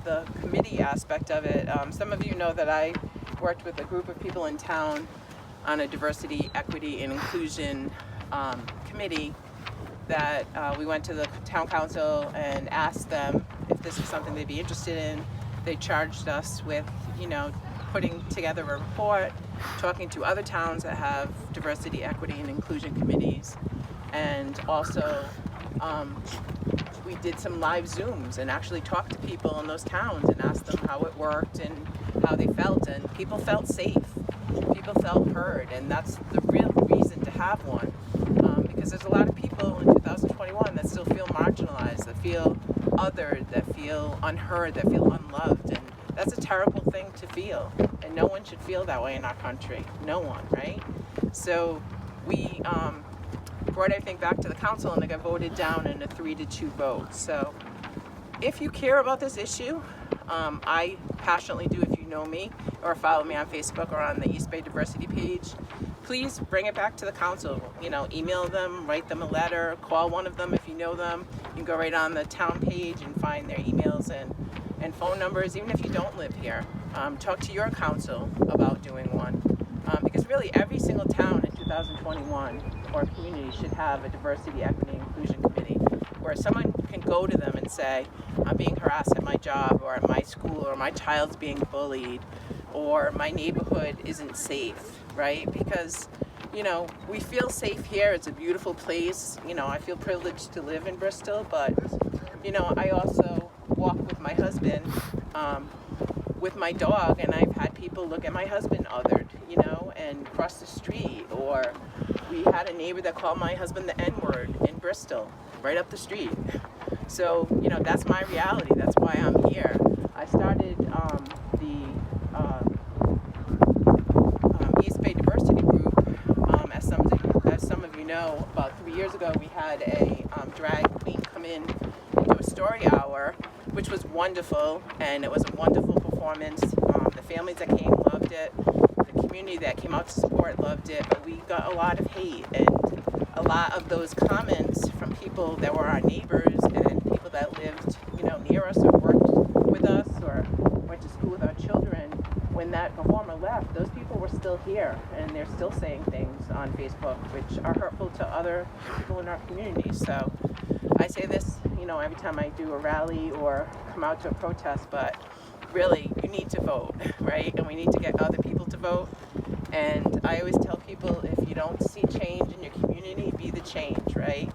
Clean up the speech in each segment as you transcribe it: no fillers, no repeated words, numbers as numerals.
the committee aspect of it, some of you know that I worked with a group of people in town on a diversity, equity, and inclusion committee that we went to the town council and asked them if this was something they'd be interested in. They charged us with, putting together a report, talking to other towns that have diversity, equity, and inclusion committees, and also we did some live Zooms and actually talked to people in those towns and asked them how it worked and how they felt, and people felt safe, people felt heard, and that's the real reason to have one, because there's a lot of people in 2021 that still feel marginalized, that feel othered, that feel unheard, that feel unloved, and that's a terrible thing to feel, and no one should feel that way in our country. No one, right? So we brought everything back to the council, and it got voted down in a 3-2 vote. So if you care about this issue, I passionately do, if you know me or follow me on Facebook or on the East Bay Diversity page, please bring it back to the council. Email them, write them a letter, call one of them if you know them. You can go right on the town page and find their emails and phone numbers, even if you don't live here. Talk to your council about doing one, because really every single town in 2021 or community should have a diversity, equity, and inclusion committee where someone can go to them and say, I'm being harassed at my job or at my school, or my child's being bullied, or my neighborhood isn't safe, right? Because we feel safe here. It's a beautiful place. I feel privileged to live in Bristol, but I also walk with my husband with my dog, and I've had people look at my husband othered, and cross the street. Or we had a neighbor that called my husband the N-word in Bristol, right up the street. So, that's my reality. That's why I'm here. I started the East Bay Diversity Group, as some of you know. About 3 years ago, we had a drag queen come in and do a story hour, which was wonderful, and it was a wonderful performance. The families that came loved it. The community that came out to support loved it. But we got a lot of hate, and a lot of those comments from people that were our neighbors and people that lived, near us or worked with us or went to school with our children. When that performer left, those people were still here, and they're still saying things on Facebook which are hurtful to other people in our community. So I say this, every time I do a rally or come out to a protest, but really, you need to vote, right? And we need to get other people to vote. And I always tell people, if you don't see change in your community, be the change, right?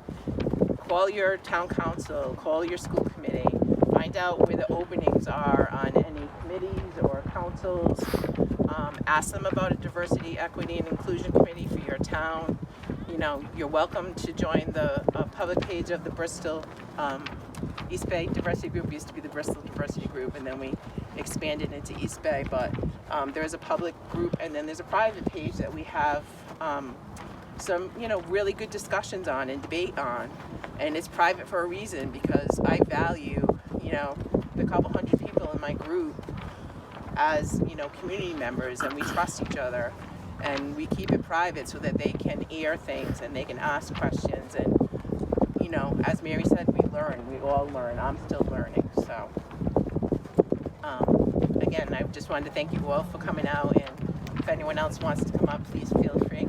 Call your town council, call your school committee, find out where the openings are on any committees or councils. Ask them about a diversity, equity, and inclusion committee for your town. You're welcome to join the public page of the Bristol East Bay Diversity Group. It used to be the Bristol Diversity Group, and then we expanded into East Bay. But there's a public group, and then there's a private page that we have some, really good discussions on and debate on. And it's private for a reason, because I value, the couple hundred people in my group as, community members, and we trust each other. And we keep it private so that they can air things and they can ask questions. And, as Mary said, we learn. We all learn. I'm still learning. So, again, I just wanted to thank you all for coming out. And if anyone else wants to come up, please feel free.